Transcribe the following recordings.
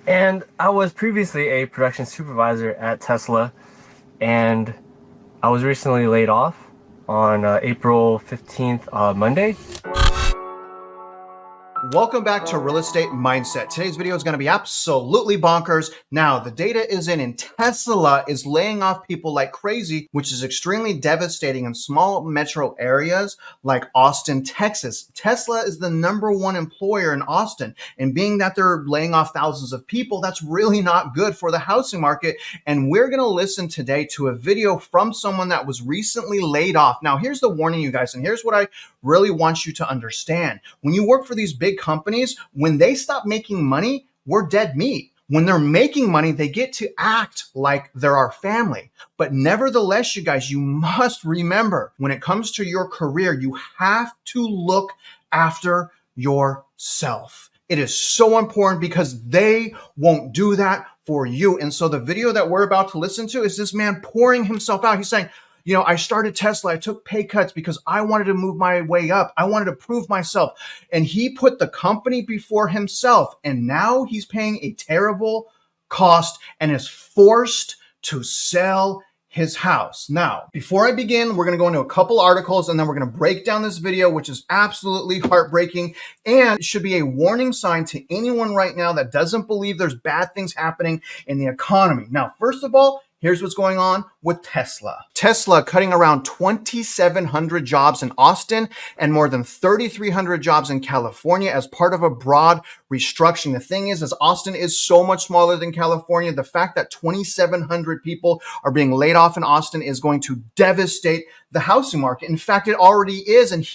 And I was previously a production supervisor at Tesla, and I was recently laid off on April 15th, Monday. Welcome back to Real Estate Mindset. Today's video is going to be absolutely bonkers. Now, the data is in, and Tesla is laying off people like crazy, which is extremely devastating in small metro areas like Austin, Texas. Tesla is the #1 employer in Austin, and being that they're laying off thousands of people, that's really not good for the housing market. And we're going to listen today to a video from someone that was recently laid off. Now, here's the warning, you guys, and here's what I really want you to understand. When you work for these big companies, when they stop making money, we're dead meat. When they're making money, they get to act like they're our family. But nevertheless, you guys, you must remember when it comes to your career, you have to look after yourself. It is so important because they won't do that for you. And so the video that we're about to listen to is this man pouring himself out. He's saying, I started Tesla. I took pay cuts because I wanted to move my way up. I wanted to prove myself. And he put the company before himself. And now he's paying a terrible cost and is forced to sell his house. Now, before I begin, we're going to go into a couple articles and then we're going to break down this video, which is absolutely heartbreaking and should be a warning sign to anyone right now that doesn't believe there's bad things happening in the economy. Now, first of all, here's what's going on with Tesla. Tesla cutting around 2,700 jobs in Austin and more than 3,300 jobs in California as part of a broad restructuring. The thing is Austin is so much smaller than California. The fact that 2,700 people are being laid off in Austin is going to devastate the housing market. In fact, it already is. And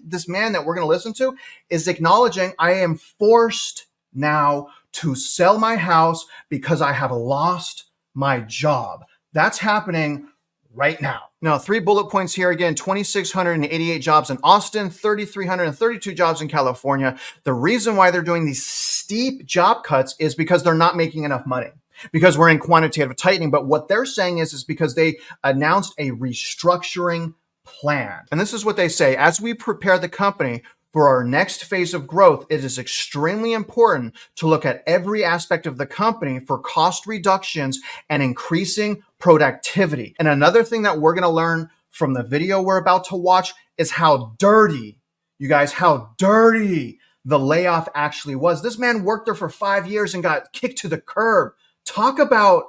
this man that we're going to listen to is acknowledging, I am forced now to sell my house because I have lost my job. That's happening right now. Now, 3 bullet points here again: 2,688 jobs in Austin, 3,332 jobs in California. The reason why they're doing these steep job cuts is because they're not making enough money, because we're in quantitative tightening. But what they're saying is because they announced a restructuring plan. And this is what they say: as we prepare the company for our next phase of growth, it is extremely important to look at every aspect of the company for cost reductions and increasing productivity. And another thing that we're going to learn from the video we're about to watch is how dirty, you guys, how dirty the layoff actually was. This man worked there for 5 years and got kicked to the curb. Talk about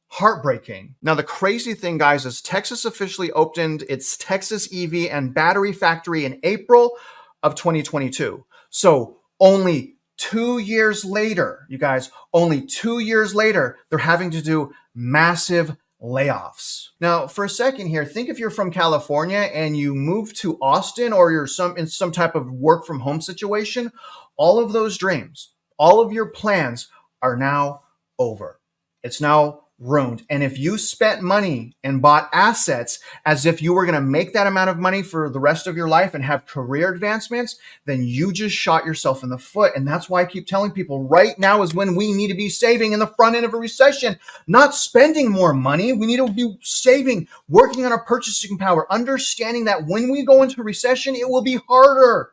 heartbreaking. Now, the crazy thing, guys, is Texas officially opened its Texas EV and battery factory in April of 2022. So only 2 years later, you guys, only 2 years later, they're having to do massive layoffs. Now, for a second here, think if you're from California and you move to Austin, or you're in some type of work from home situation, all of those dreams, all of your plans are now over. It's now ruined. And if you spent money and bought assets as if you were going to make that amount of money for the rest of your life and have career advancements, then you just shot yourself in the foot. And that's why I keep telling people right now is when we need to be saving in the front end of a recession, not spending more money. We need to be saving, working on our purchasing power, understanding that when we go into recession, it will be harder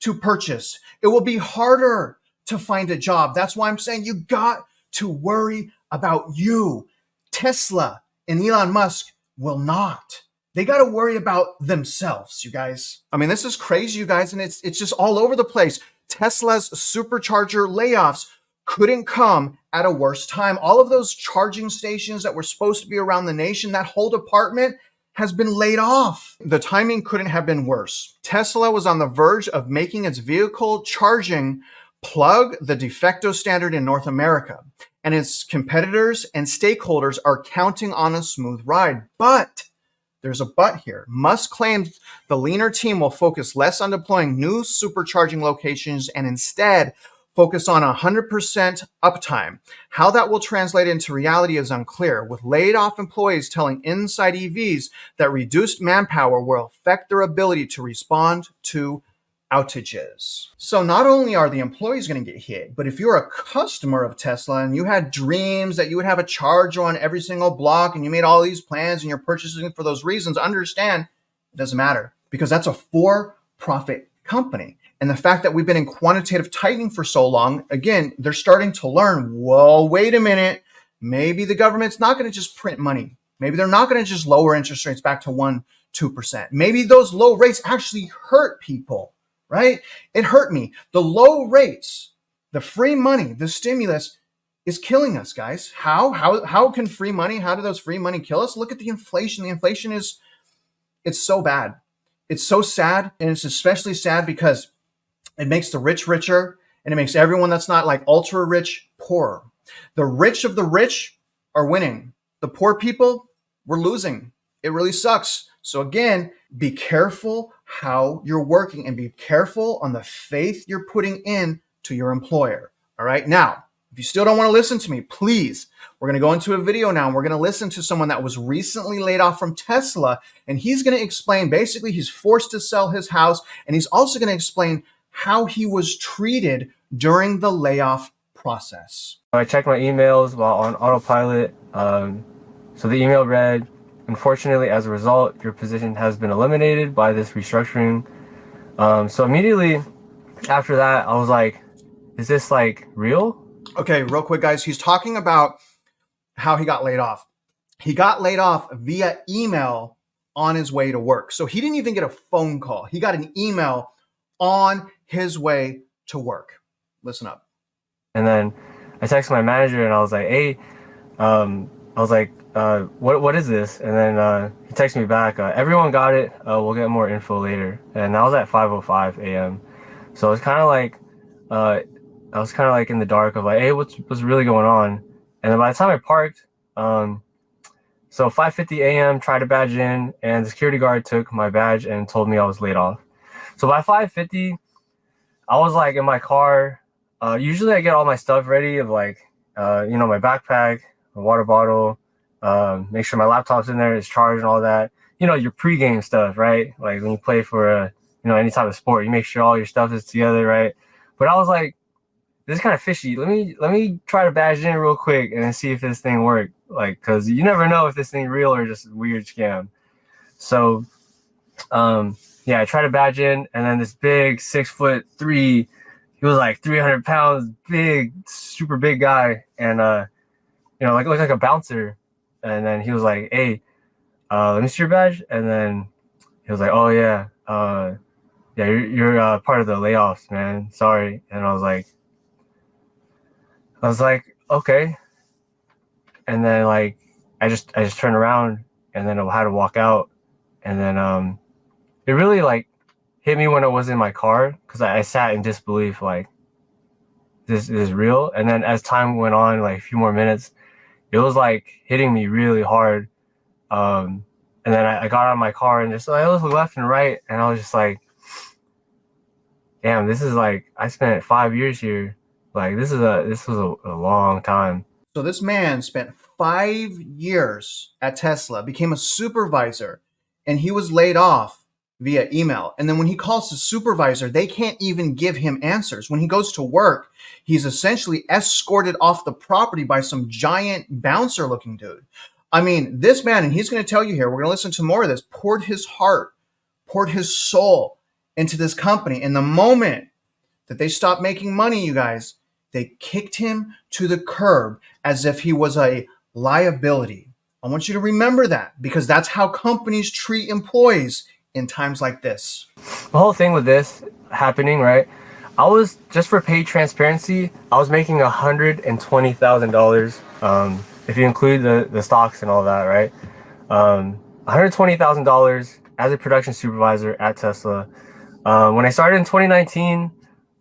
to purchase. It will be harder to find a job. That's why I'm saying you got to worry about you. Tesla and Elon Musk will not. They got to worry about themselves, you guys. I mean, this is crazy, you guys, and it's just all over the place. Tesla's supercharger layoffs couldn't come at a worse time. All of those charging stations that were supposed to be around the nation, that whole department has been laid off. The timing couldn't have been worse. Tesla was on the verge of making its vehicle charging plug the de facto standard in North America, and its competitors and stakeholders are counting on a smooth ride. But there's a but here. Musk claims the leaner team will focus less on deploying new supercharging locations and instead focus on 100% uptime. How that will translate into reality is unclear, with laid off employees telling Inside EVs that reduced manpower will affect their ability to respond to outages. So not only are the employees going to get hit, but if you're a customer of Tesla and you had dreams that you would have a charger on every single block and you made all these plans and you're purchasing for those reasons, understand it doesn't matter, because that's a for-profit company. And the fact that we've been in quantitative tightening for so long, again, they're starting to learn, well, wait a minute, maybe the government's not going to just print money. Maybe they're not going to just lower interest rates back to 1%, 2%. Maybe those low rates actually hurt people, right? It hurt me. The low rates, the free money, the stimulus is killing us, guys. How can free money, how do those free money kill us? Look at the inflation. The inflation it's so bad. It's so sad. And it's especially sad because it makes the rich richer and it makes everyone that's not like ultra rich poorer. The rich of the rich are winning. The poor people, we're losing. It really sucks. So again, be careful how you're working and be careful on the faith you're putting in to your employer. All right. Now, if you still don't want to listen to me, please, we're going to go into a video now and we're going to listen to someone that was recently laid off from Tesla. And he's going to explain, basically, he's forced to sell his house. And he's also going to explain how he was treated during the layoff process. I checked my emails while on autopilot. So the email read, "Unfortunately, as a result, your position has been eliminated by this restructuring." So immediately after that, I was like, is this like real? Okay, real quick, guys. He's talking about how he got laid off. He got laid off via email on his way to work. So he didn't even get a phone call. He got an email on his way to work. Listen up. And then I texted my manager and I was like, hey, what is this? And then he texted me back, everyone got it. We'll get more info later. And that was at 5:05 a.m. So it's kind of like, I was kind of like in the dark of like, hey, what's really going on? And then by the time I parked, so 5:50 a.m. tried to badge in, and the security guard took my badge and told me I was laid off. So by 5:50, I was like in my car. Usually I get all my stuff ready of like, my backpack, my water bottle, make sure my laptop's in there, it's charged and all that. Your pregame stuff, right? Like when you play for any type of sport, you make sure all your stuff is together, right? But I was like, this is kind of fishy. Let me try to badge in real quick and see if this thing worked. Like, cause you never know if this thing real or just a weird scam. So, I tried to badge in, and then this big 6'3", he was like 300 pounds, big, super big guy, and looked like a bouncer. And then he was like, "Hey, let me see your badge." And then he was like, "Oh yeah, you're part of the layoffs, man. Sorry." And I was like, okay. And then like I just turned around and then I had to walk out. And then it really like hit me when I was in my car, because I sat in disbelief, like, this is real. And then as time went on, like a few more minutes, it was like hitting me really hard. And then I got out of my car and just I looked left and right, and I was just like, damn, this is like, I spent 5 years here. Like this was a long time. So this man spent 5 years at Tesla, became a supervisor, and he was laid off via email. And then when he calls the supervisor, they can't even give him answers. When he goes to work, he's essentially escorted off the property by some giant bouncer looking dude. I mean, this man, and he's going to tell you here, we're going to listen to more of this, poured his heart, poured his soul into this company. And the moment that they stopped making money, you guys, they kicked him to the curb as if he was a liability. I want you to remember that, because that's how companies treat employees in times like this. The whole thing with this happening, right? I was, just for paid transparency, I was making $120,000. If you include the stocks and all that, right? $120,000 as a production supervisor at Tesla. When I started in 2019,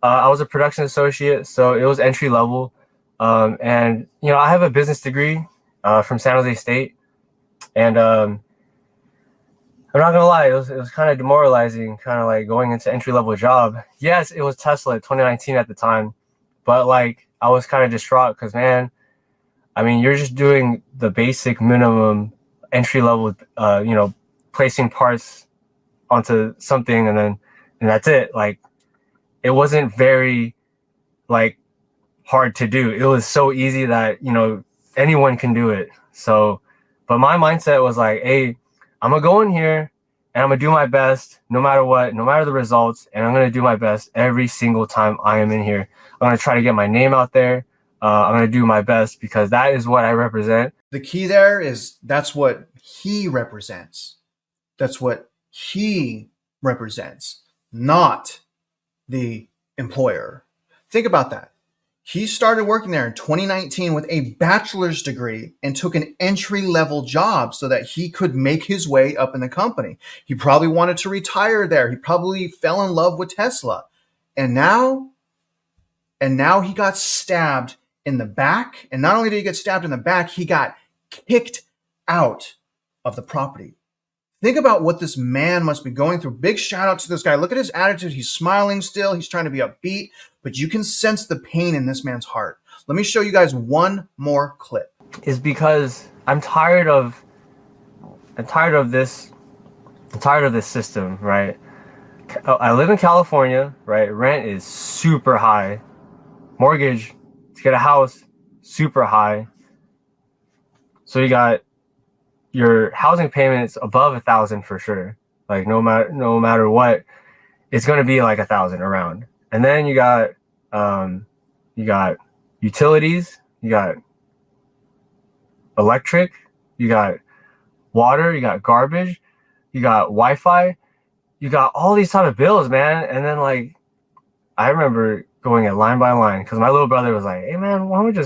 I was a production associate, so it was entry level. And I have a business degree from San Jose State, and I'm not gonna lie, it was kind of demoralizing, kind of like going into entry level job. Yes, it was Tesla at 2019 at the time, but like I was kind of distraught because, man, I mean, you're just doing the basic minimum entry level, placing parts onto something, and that's it. Like, it wasn't very like hard to do. It was so easy that anyone can do it. So, but my mindset was like, hey, I'm gonna go in here and I'm gonna do my best no matter what, no matter the results, and I'm gonna do my best every single time I am in here. I'm gonna try to get my name out there. I'm gonna do my best because that is what I represent. The key there is that's what he represents. That's what he represents, not the employer. Think about that. He started working there in 2019 with a bachelor's degree and took an entry-level job so that he could make his way up in the company. He probably wanted to retire there. He probably fell in love with Tesla. And now he got stabbed in the back. And not only did he get stabbed in the back, he got kicked out of the property. Think about what this man must be going through. Big shout out to this guy. Look at his attitude. He's smiling still. He's trying to be upbeat, but you can sense the pain in this man's heart. Let me show you guys one more clip. Is because I'm tired of this system, right? I live in California, right? Rent is super high. Mortgage to get a house, super high. So you got your housing payments above 1,000 for sure. Like no matter what, it's gonna be like 1,000 around. And then you got utilities, you got electric, you got water, you got garbage, you got Wi-Fi, you got all these type of bills, man. And then like I remember going at line by line because my little brother was like, "Hey man, why don't we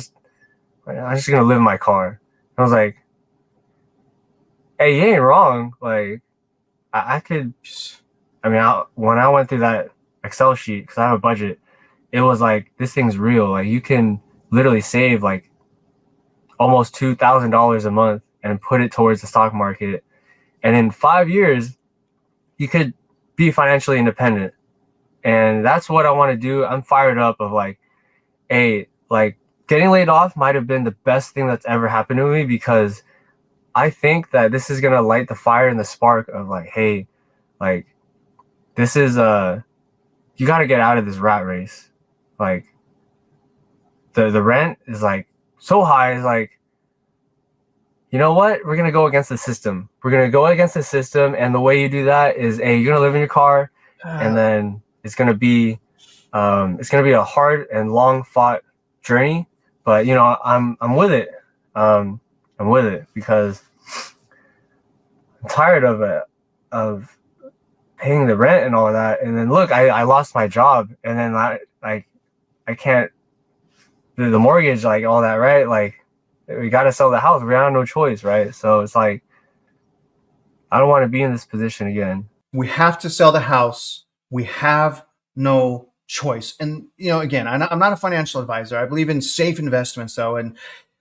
I'm just gonna live in my car." I was like, "Hey, you ain't wrong. Like, I could. I mean, when I went through that Excel sheet because I have a budget, it was like this thing's real. Like, you can literally save like almost $2,000 a month and put it towards the stock market, and in 5 years, you could be financially independent. And that's what I want to do. I'm fired up of like, like getting laid off might have been the best thing that's ever happened to me because I think that this is gonna light the fire and the spark of like, hey, like this is you gotta get out of this rat race. Like the rent is like so high, it's like, you know what? We're gonna go against the system. We're gonna go against the system, and the way you do that is you're gonna live in your car, and then it's gonna be a hard and long fought journey. But you know, I'm with it. I'm with it because I'm tired of paying the rent and all of that. And then look, I lost my job, and then I can't the mortgage, like all that, right? Like we got to sell the house. We have no choice, right? So it's like I don't want to be in this position again. We have to sell the house. We have no choice. And you know, again, I'm not a financial advisor. I believe in safe investments, though. And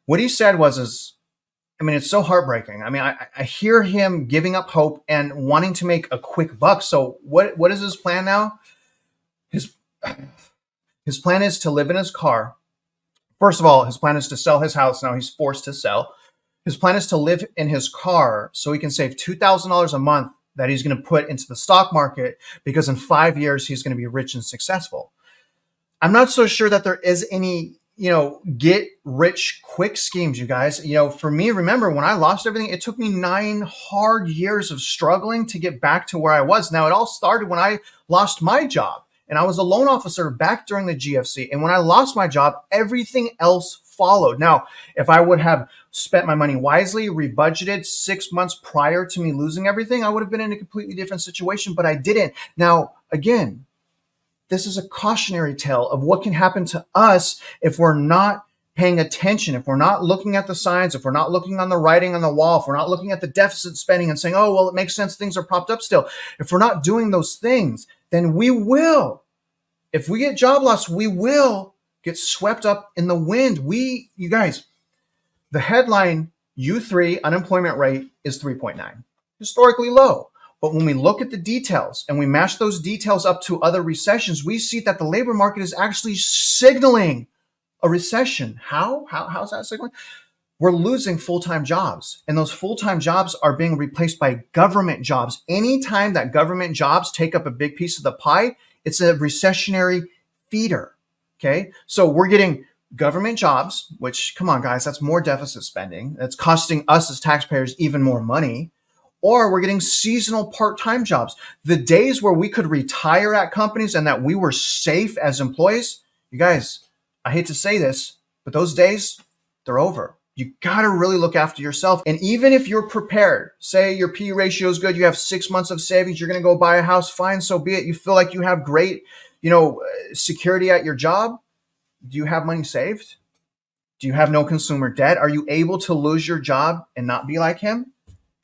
what he said was, I mean, it's so heartbreaking. I mean, I hear him giving up hope and wanting to make a quick buck. So what is his plan now? His plan is to live in his car. First of all, his plan is to sell his house. Now he's forced to sell. His plan is to live in his car so he can save $2,000 a month that he's going to put into the stock market because in 5 years, he's going to be rich and successful. I'm not so sure that there is any, get rich quick schemes, you guys. For me, remember when I lost everything, it took me 9 hard years of struggling to get back to where I was. Now, it all started when I lost my job. And I was a loan officer back during the GFC. And when I lost my job, everything else followed. Now, if I would have spent my money wisely, rebudgeted 6 months prior to me losing everything, I would have been in a completely different situation, but I didn't. Now, again, this is a cautionary tale of what can happen to us if we're not paying attention, if we're not looking at the signs, if we're not looking on the writing on the wall, if we're not looking at the deficit spending and saying, oh, well, it makes sense, things are propped up still. If we're not doing those things, then we will. If we get job loss, we will get swept up in the wind. You guys, the headline U3 unemployment rate is 3.9, historically low. But when we look at the details and we match those details up to other recessions, we see that the labor market is actually signaling a recession. How's that signaling? We're losing full-time jobs, and those full-time jobs are being replaced by government jobs. Anytime that government jobs take up a big piece of the pie, it's a recessionary feeder, okay? So we're getting government jobs, which, come on, guys, that's more deficit spending. That's costing us as taxpayers even more money. or we're getting seasonal part-time jobs. The days where we could retire at companies and that we were safe as employees, you guys, I hate to say this, but those days, they're over. You got to really look after yourself. And even if you're prepared, say your P ratio is good, you have 6 months of savings, you're going to go buy a house, fine, so be it. You feel like you have great, security at your job. Do you have money saved? Do you have no consumer debt? Are you able to lose your job and not be like him?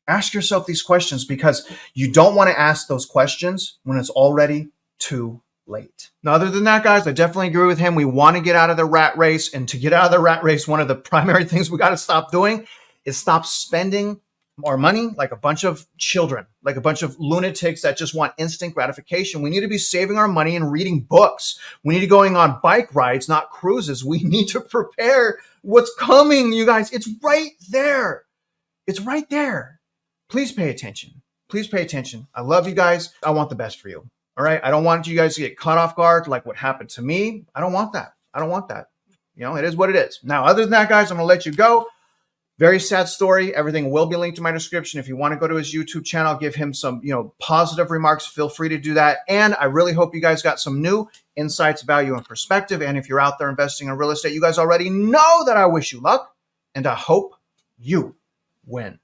Ask yourself these questions, because you don't want to ask those questions when it's already too late. Now, other than that, guys, I definitely agree with him. We want to get out of the rat race. And to get out of the rat race, one of the primary things we got to stop doing is stop spending our money like a bunch of children, like a bunch of lunatics that just want instant gratification. We need to be saving our money and reading books. We need to be going on bike rides, not cruises. We need to prepare what's coming, you guys. It's right there. It's right there. Please pay attention. Please pay attention. I love you guys. I want the best for you. All right. I don't want you guys to get caught off guard like what happened to me. I don't want that. I don't want that. It is what it is. Now, other than that, guys, I'm going to let you go. Very sad story. Everything will be linked in my description. If you want to go to his YouTube channel, give him some, positive remarks, feel free to do that. And I really hope you guys got some new insights, value, and perspective. And if you're out there investing in real estate, you guys already know that I wish you luck and I hope you win.